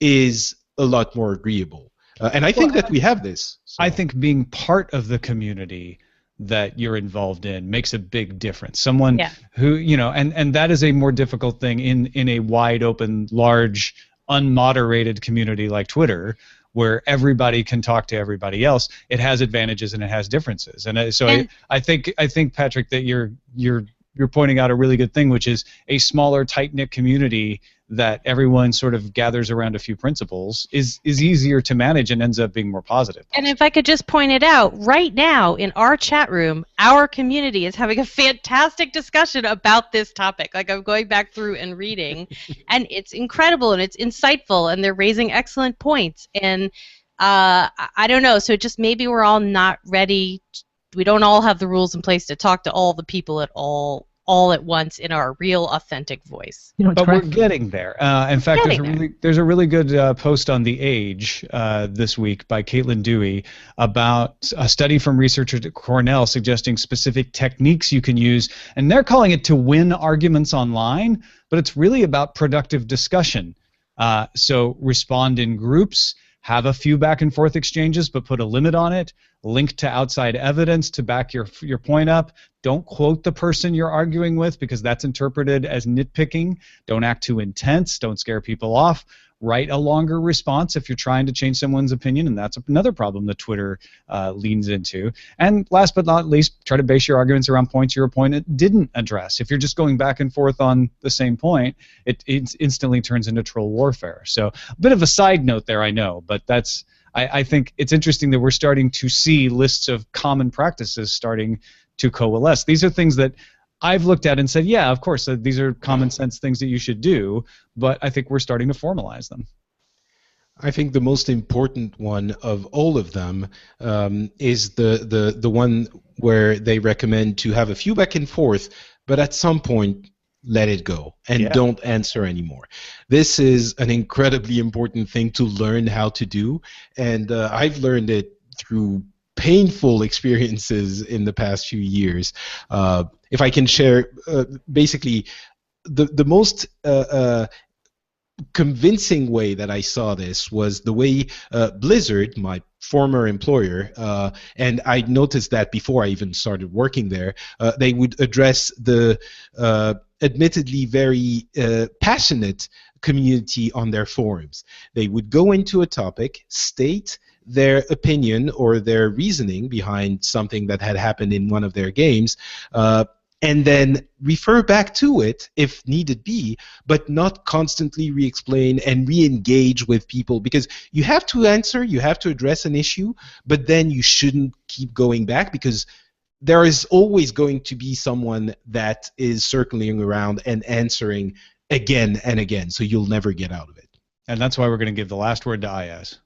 B: is a lot more agreeable. And I think that we have this. So.
A: I think being part of the community that you're involved in makes a big difference. Someone who, and that is a more difficult thing in a wide open, large, unmoderated community like Twitter, where everybody can talk to everybody else. It has advantages and it has differences. And so I think Patrick, that you're pointing out a really good thing, which is a smaller, tight-knit community that everyone sort of gathers around a few principles is easier to manage and ends up being more positive.
C: And if I could just point it out, right now in our chat room, our community is having a fantastic discussion about this topic. Like, I'm going back through and reading, and it's incredible and it's insightful, and they're raising excellent points. And I don't know, so just maybe we're all not ready. We don't all have the rules in place to talk to all the people at all at once in our real, authentic voice.
A: But we're getting there. In fact, there's a really good post on The Age this week by Caitlin Dewey about a study from researchers at Cornell suggesting specific techniques you can use, and they're calling it to win arguments online, but it's really about productive discussion. So respond in groups, have a few back and forth exchanges, but put a limit on it. Link to outside evidence to back your point up. Don't quote the person you're arguing with because that's interpreted as nitpicking. Don't act too intense. Don't scare people off. Write a longer response if you're trying to change someone's opinion, and that's another problem that Twitter leans into. And last but not least, try to base your arguments around points your opponent didn't address. If you're just going back and forth on the same point, it instantly turns into troll warfare. So a bit of a side note there, I know, but that's I think it's interesting that we're starting to see lists of common practices starting to coalesce. These are things that I've looked at and said, yeah, of course, these are common sense things that you should do, but I think we're starting to formalize them.
B: I think the most important one of all of them is the one where they recommend to have a few back and forth, but at some point let it go and don't answer anymore. This is an incredibly important thing to learn how to do, and I've learned it through painful experiences in the past few years. If I can share, basically, the most convincing way that I saw this was the way Blizzard, my former employer, and I noticed that before I even started working there, they would address the admittedly very passionate community on their forums. They would go into a topic, state their opinion or their reasoning behind something that had happened in one of their games, and then refer back to it if needed be, but not constantly re-explain and re-engage with people, because you have to answer, you have to address an issue, but then you shouldn't keep going back because there is always going to be someone that is circling around and answering again and again, so you'll never get out of it.
A: And that's why we're going to give the last word to Iyaz.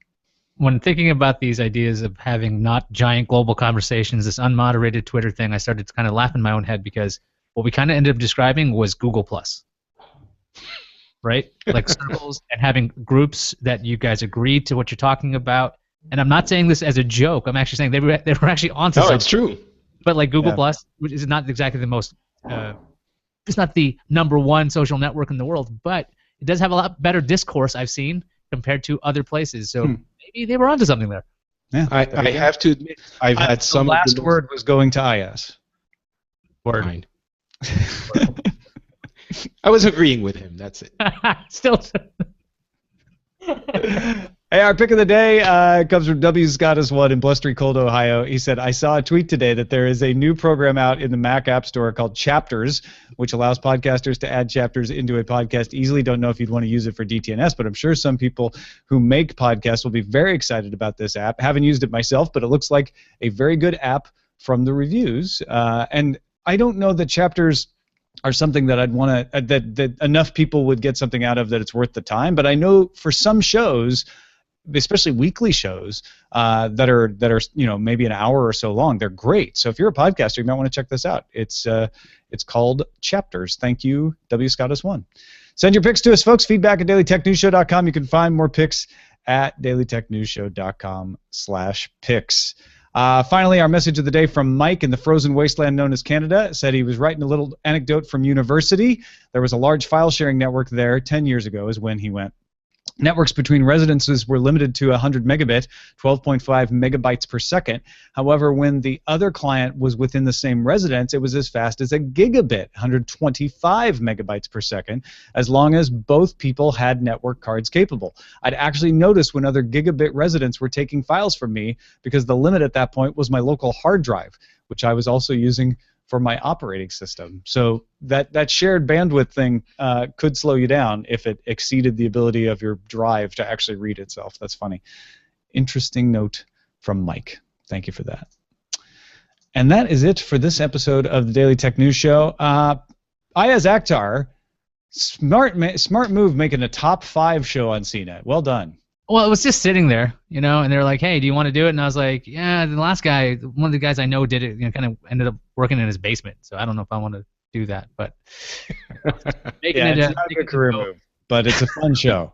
D: When thinking about these ideas of having not giant global conversations, this unmoderated Twitter thing, I started to kind of laugh in my own head because what we kind of ended up describing was Google+. Right? Like circles and having groups that you guys agreed to what you're talking about. And I'm not saying this as a joke. I'm actually saying they were actually onto something.
B: No, it's true.
D: But like Google+, which is not exactly the most, it's not the #1 social network in the world, but it does have a lot better discourse I've seen compared to other places. So maybe they were onto something there.
A: Yeah,
B: I have to admit, I've had some.
A: The last word was going to Iyaz.
B: Word. Fine. I was agreeing with him. That's it.
D: Still.
A: Hey, our pick of the day comes from W. Scottus1 in blustery cold Ohio. He said, I saw a tweet today that there is a new program out in the Mac App Store called Chapters, which allows podcasters to add chapters into a podcast easily. Don't know if you'd want to use it for DTNS, but I'm sure some people who make podcasts will be very excited about this app. Haven't used it myself, but it looks like a very good app from the reviews. And I don't know that chapters are something that I'd want to, that enough people would get something out of that it's worth the time. But I know for some shows, especially weekly shows that are maybe an hour or so long, they're great. So if you're a podcaster, you might want to check this out. It's called Chapters. Thank you, W. Scottus1. Send your picks to us, folks. Feedback at dailytechnewsshow.com. You can find more picks at dailytechnewsshow.com/picks. Finally, our message of the day from Mike in the frozen wasteland known as Canada. Said he was writing a little anecdote from university. There was a large file sharing network there 10 years ago is when he went. Networks between residences were limited to 100 megabit, 12.5 megabytes per second. However, when the other client was within the same residence, it was as fast as a gigabit, 125 megabytes per second, as long as both people had network cards capable. I'd actually noticed when other gigabit residents were taking files from me because the limit at that point was my local hard drive, which I was also using for my operating system. So that shared bandwidth thing could slow you down if it exceeded the ability of your drive to actually read itself. That's funny. Interesting note from Mike. Thank you for that. And that is it for this episode of the Daily Tech News Show. Iyaz Akhtar, smart move making a top 5 show on CNET. Well done.
D: Well, it was just sitting there, and they were like, hey, do you want to do it? And I was like, yeah, the last guy, one of the guys I know did it, kind of ended up working in his basement. So I don't know if I want to do that. But
A: it's not a career move, but it's a fun show.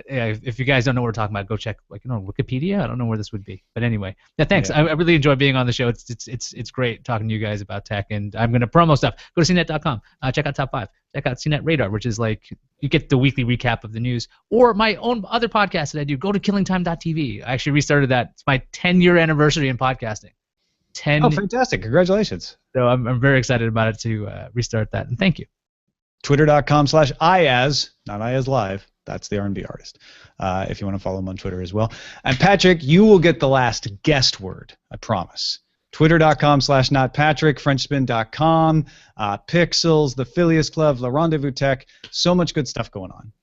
D: if you guys don't know what we're talking about, go check Wikipedia. I don't know where this would be, but anyway, yeah, thanks. I really enjoy being on the show. It's great talking to you guys about tech, and I'm gonna promo stuff. Go to cnet.com. Check out Top 5. Check out CNET Radar, which is like you get the weekly recap of the news, or my own other podcast that I do. Go to killingtime.tv. I actually restarted that. It's my 10-year anniversary in podcasting.
A: Oh, fantastic! Congratulations.
D: So I'm very excited about it to restart that, and thank you.
A: Twitter.com/Iyaz, not Iyaz Live. That's the R&B artist. If you want to follow him on Twitter as well. And Patrick, you will get the last guest word, I promise. Twitter.com/NotPatrick, FrenchSpin.com, Pixels, the Phileas Club, La Rendezvous Tech. So much good stuff going on.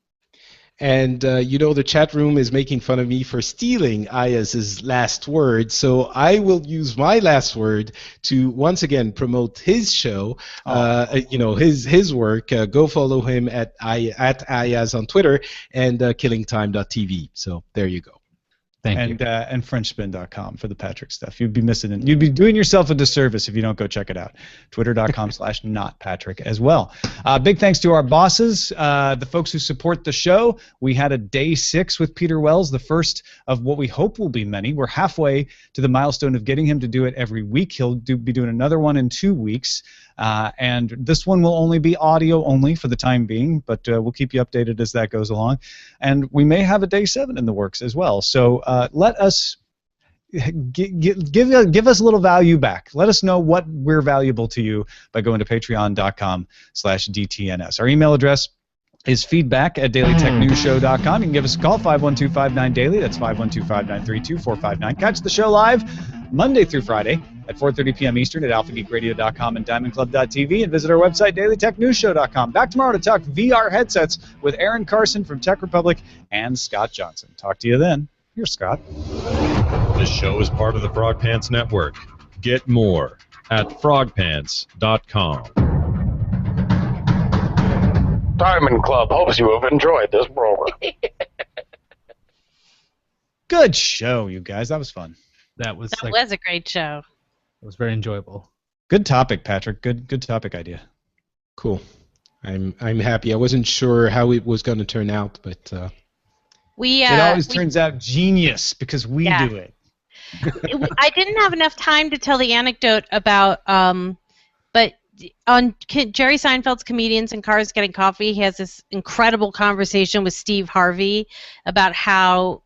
B: And the chat room is making fun of me for stealing Iyaz's last word, so I will use my last word to once again promote his show. His work. Go follow him at Iyaz on Twitter and killingtime.tv. So there you go.
D: Thank you.
A: And FrenchSpin.com for the Patrick stuff. You'd be missing it. You'd be doing yourself a disservice if you don't go check it out. Twitter.com/NotPatrick as well. Big thanks to our bosses, the folks who support the show. We had a day 6 with Peter Wells, the first of what we hope will be many. We're halfway to the milestone of getting him to do it every week. He'll be doing another one in 2 weeks. And this one will only be audio only for the time being, but we'll keep you updated as that goes along. And we may have a day 7 in the works as well. So let us give us a little value back. Let us know what we're valuable to you by going to patreon.com/DTNS. Our email address is feedback@dailytechnewsshow.com. You can give us a call, 512-59-DAILY. That's 512-593-2459. Catch the show live Monday through Friday at 4:30 p.m. Eastern at alphageekradio.com and diamondclub.tv, and visit our website, dailytechnewsshow.com. Back tomorrow to talk VR headsets with Aaron Carson from Tech Republic and Scott Johnson. Talk to you then. Here's Scott.
F: This show is part of the Frog Pants Network. Get more at frogpants.com.
G: Diamond Club hopes you have enjoyed this program.
A: Good show, you guys. That was fun.
D: That was
C: a great show.
D: It was very enjoyable.
A: Good topic, Patrick. Good topic idea.
B: Cool. I'm happy. I wasn't sure how it was going to turn out, but
C: it
A: always turns out genius because we do it.
C: I didn't have enough time to tell the anecdote about, but on Jerry Seinfeld's Comedians in Cars Getting Coffee, he has this incredible conversation with Steve Harvey about how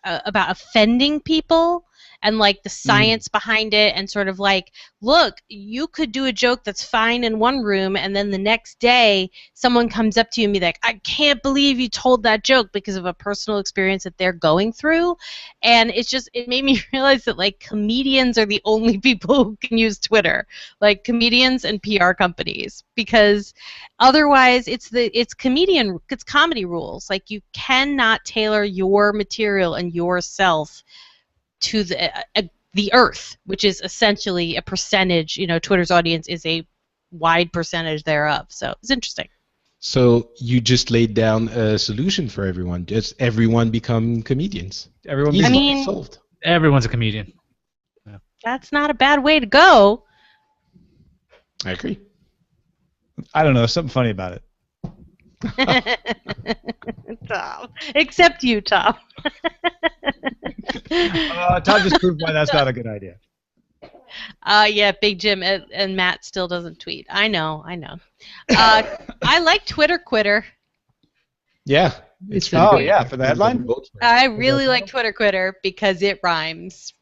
C: about offending people and like the science behind it, and sort of like, look, you could do a joke that's fine in one room, and then the next day someone comes up to you and be like, I can't believe you told that joke, because of a personal experience that they're going through. And it made me realize that like comedians are the only people who can use Twitter, like comedians and PR companies, because otherwise it's comedy rules. Like, you cannot tailor your material and yourself to the earth, which is essentially a percentage. Twitter's audience is a wide percentage thereof. So it's interesting.
B: So you just laid down a solution for everyone. Just everyone become comedians. Solved.
D: Everyone's a comedian.
C: Yeah. That's not a bad way to go.
B: I agree.
A: I don't know. Something funny about it.
C: Tom. Except you, Tom.
A: Tom just proved why that's not a good idea.
C: Yeah, Big Jim and Matt still doesn't tweet. I know. I like Twitter Quitter.
B: Yeah.
A: For the headline?
C: I really like Twitter Quitter because it rhymes.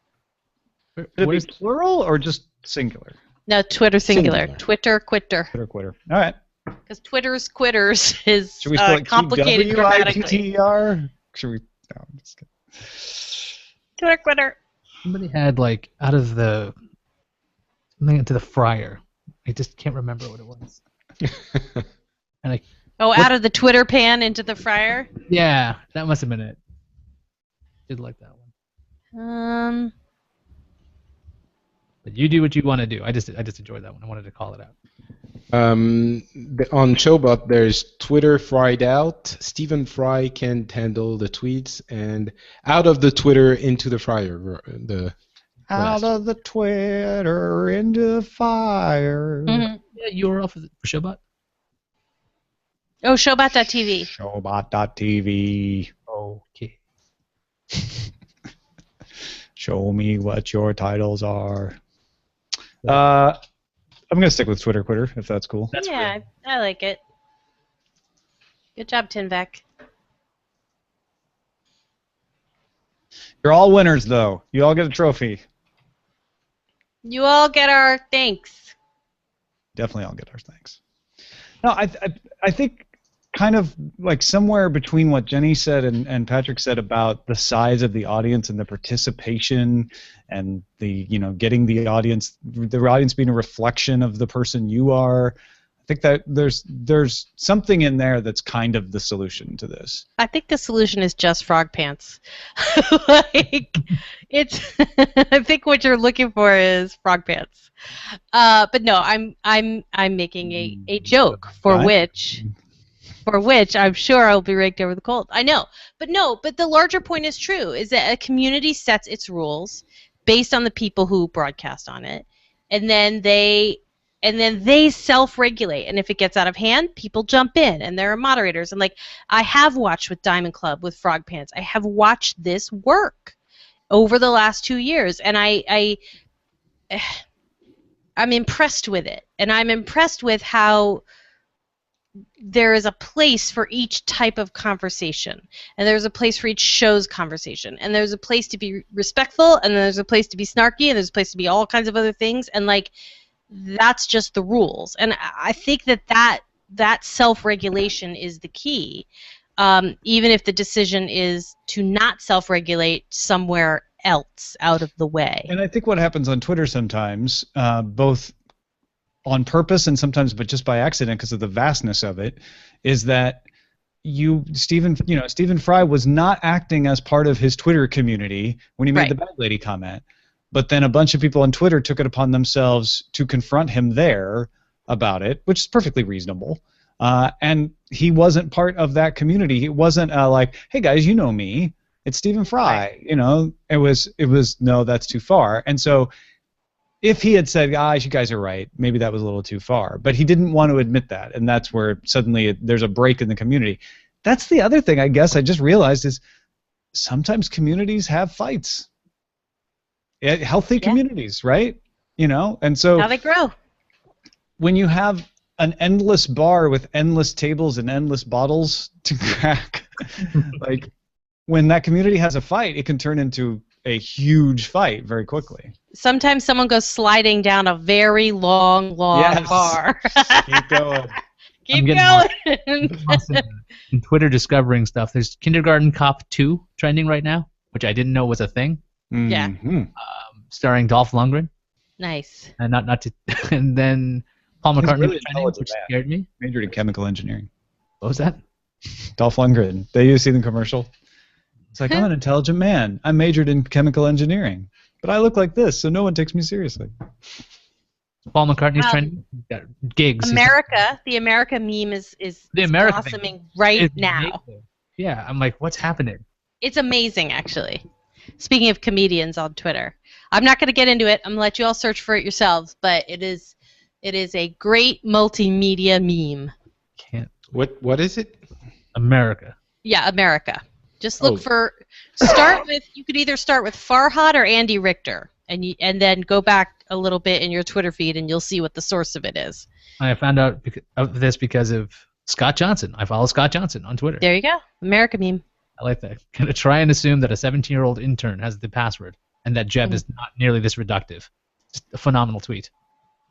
A: Should it be plural or just singular?
C: No, Twitter singular. Twitter Quitter.
A: Twitter Quitter. All right.
C: Because Twitter's quitters is
A: Should we spell it
C: complicated grammatically.
A: T-W-I-T-T-E-R? Should we? No, I'm just kidding.
C: Twitter Quitter.
D: Somebody had like something into the fryer. I just can't remember what it was.
C: Out of the Twitter pan into the fryer?
D: Yeah, that must have been it. Did like that one. But you do what you want to do. I just enjoyed that one. I wanted to call it out.
B: On Showbot, there's Twitter fried out. Stephen Fry can't handle the tweets, and out of the Twitter into the fryer.
A: Out of the Twitter into the fire.
C: Mm-hmm.
D: Yeah, URL for Showbot.
C: Oh, showbot.tv.
A: Showbot.tv.
D: Okay.
A: Show me what your titles are. I'm gonna stick with Twitter Quitter if that's cool.
D: That's
C: yeah, I like it. Good job, Tinvec.
A: You're all winners, though. You all get a trophy.
C: You all get our thanks.
A: Definitely all get our thanks. No, I think kind of like somewhere between what Jenny said and Patrick said about the size of the audience and the participation and the getting the audience being a reflection of the person you are. I think that there's something in there that's kind of the solution to this.
C: I think the solution is just frog pants. Like it's I think what you're looking for is frog pants. But no, I'm making a joke for which I'm sure I'll be raked over the coals. I know. But the larger point is true, is that a community sets its rules based on the people who broadcast on it, and then they self-regulate, and if it gets out of hand, people jump in, and there are moderators. And like I have watched with Diamond Club with Frog Pants, I have watched this work over the last 2 years, and I'm impressed with it, and I'm impressed with how there is a place for each type of conversation, and there's a place for each show's conversation, and there's a place to be respectful, and there's a place to be snarky, and there's a place to be all kinds of other things, and like that's just the rules. And I think that self-regulation is the key, even if the decision is to not self-regulate somewhere else out of the way.
A: And I think what happens on Twitter sometimes, both on purpose and sometimes but just by accident because of the vastness of it, is that Stephen Fry was not acting as part of his Twitter community when he made the bad lady comment. But then a bunch of people on Twitter took it upon themselves to confront him there about it, which is perfectly reasonable. And he wasn't part of that community. It wasn't like, hey guys, you know me, it's Stephen Fry. Right. It was no, that's too far. And so if he had said, guys, you guys are right, maybe that was a little too far. But he didn't want to admit that, and that's where suddenly there's a break in the community. That's the other thing I guess I just realized is sometimes communities have fights. Healthy communities, right? And so
C: how they grow.
A: When you have an endless bar with endless tables and endless bottles to crack, like when that community has a fight, it can turn into a huge fight very quickly.
C: Sometimes someone goes sliding down a very long bar.
A: Keep going.
C: Keep going.
D: In Twitter discovering stuff. There's Kindergarten Cop 2 trending right now, which I didn't know was a thing.
C: Yeah.
D: Starring Dolph Lundgren.
C: Nice.
D: And not to, and then Paul McCartney
A: really
D: was trending, which scared me.
A: Majored in chemical engineering.
D: What was that?
A: Dolph Lundgren. They used to see the commercial. It's like, I'm an intelligent man. I majored in chemical engineering, but I look like this, so no one takes me seriously.
D: Paul McCartney's trending. Got gigs.
C: The America meme is
D: the America
C: blossoming right now.
D: Amazing. Yeah, I'm like, what's happening?
C: It's amazing, actually. Speaking of comedians on Twitter, I'm not going to get into it. I'm going to let you all search for it yourselves, but it is a great multimedia meme.
B: What is it?
D: America.
C: Yeah, America. Just look you could either start with Farhad or Andy Richter, and then go back a little bit in your Twitter feed, and you'll see what the source of it is.
D: I found out of this because of Scott Johnson. I follow Scott Johnson on Twitter.
C: There you go. America meme.
D: I like that. Gonna try and assume that a 17-year-old intern has the password, and that Jeb is not nearly this reductive. Just a phenomenal tweet.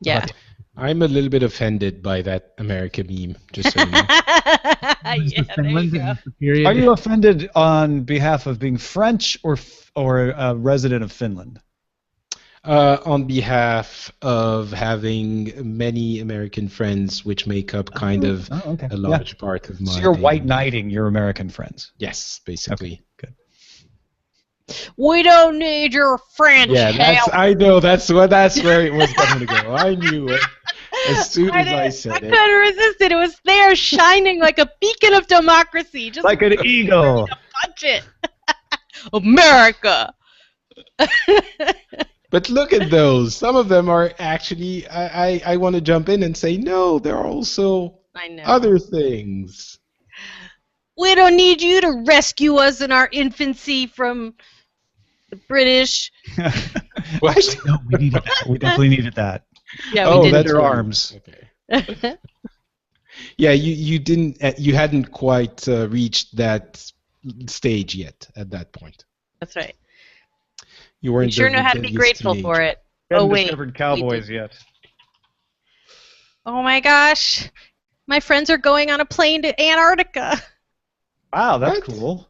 C: Yeah.
B: I'm a little bit offended by that America meme, just so you know.
A: Are you offended on behalf of being French or a resident of Finland?
B: On behalf of having many American friends, which make up kind of a large part of my...
A: So you're white knighting your American friends?
B: Yes, basically.
A: Okay, good.
C: We don't need your French help.
B: I know, that's where it was going to go. I knew it as soon as I said it.
C: I couldn't resist it. It was there, shining like a beacon of democracy. Just
A: like an eagle.
C: Punch it. America.
B: But look at those. Some of them are actually, I want to jump in and say, no, there are also other things.
C: We don't need you to rescue us in our infancy from the British.
B: What?
A: No, we needed that. We definitely needed that.
C: Yeah,
B: Oh,
C: we did.
B: that's
A: Their
B: what-
A: arms.
B: Okay. Yeah, you didn't you hadn't quite reached that stage yet at that point.
C: That's right.
B: You
C: We
B: weren't.
C: sure
B: the
C: know how to be
B: rebellious
C: grateful for
B: teenager.
C: it.
A: Hadn't
C: Oh, wait.
A: discovered cowboys yet.
C: Oh my gosh. My friends are going on a plane to Antarctica.
A: Wow, that's
B: What?
A: cool.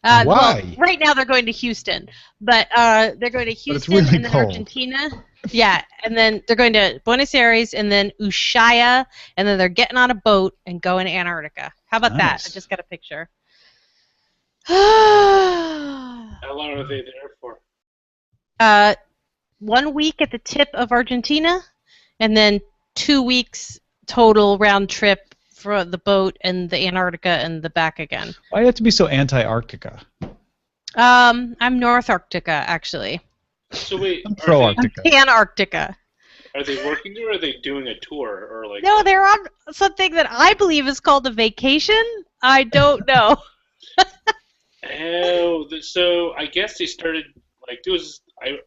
B: Why?
C: Well, right now they're going to Houston, but they're going to
A: it's
C: Houston
A: really
C: and then
A: cold.
C: Argentina. Yeah, and then they're going to Buenos Aires and then Ushuaia, and then they're getting on a boat and going to Antarctica. How about that?
A: Nice.
C: I just got a picture.
H: How long are they there for?
C: 1 week at the tip of Argentina, and then 2 weeks total round trip for the boat and the Antarctica and the back again.
A: Why do you have to be so anti-Arctica?
C: I'm North Arctica, actually.
H: So wait,
A: I'm
H: are
A: pro-Arctica.
C: Antarctica.
H: they working there or are they doing a tour or like?
C: No, they're on something that I believe is called a vacation. I don't know.
H: Oh, so I guess they started like it was. I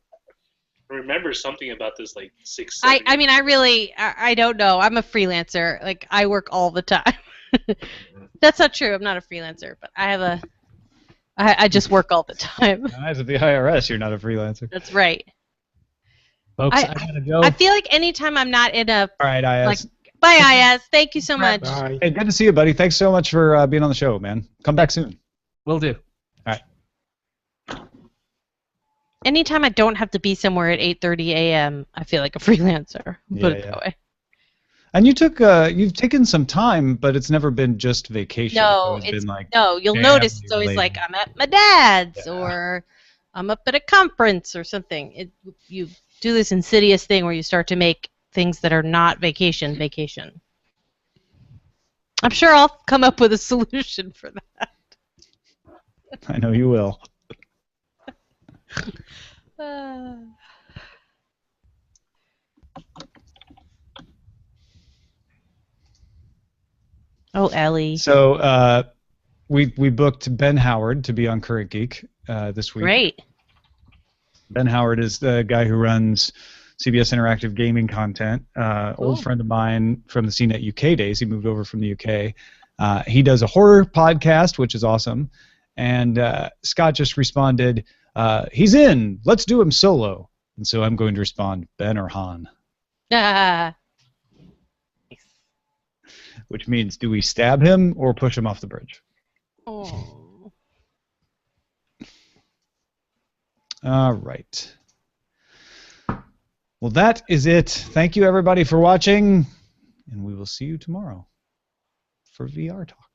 H: remember something about this like 6.
C: I mean, I don't know. I'm a freelancer. Like, I work all the time. That's not true. I'm not a freelancer, but I just work all the time.
A: Eyes at the IRS, you're not a freelancer.
C: That's right.
D: Folks,
C: I-
D: I gotta go.
C: I feel like anytime I'm not in a
A: All right, Iyaz.
C: like. Bye, Iyaz. Thank you so much.
B: Bye.
A: Hey, good to see you, buddy. Thanks so much for being on the show, man. Come back soon.
D: Will do.
C: Anytime I don't have to be somewhere at 8:30 a.m., I feel like a freelancer. Put it that way.
A: And you've taken some time, but it's never been just vacation.
C: No,
A: it's always been like
C: No, you'll
A: family
C: notice it's always
A: related.
C: like I'm at my dad's
A: Yeah.
C: or I'm up at a conference or something. You do this insidious thing where you start to make things that are not vacation. I'm sure I'll come up with a solution for that.
A: I know you will.
C: Oh, Ellie.
A: So we booked Ben Howard to be on Current Geek this week.
C: Great.
A: Ben Howard is the guy who runs CBS Interactive Gaming content. Old friend of mine from the CNET UK days. He moved over from the UK. He does a horror podcast, which is awesome. And Scott just responded, he's in. Let's do him solo. And so I'm going to respond, Ben or Han. Which means, do we stab him or push him off the bridge?
C: Oh.
A: All right. Well, that is it. Thank you, everybody, for watching. And we will see you tomorrow for VR Talk.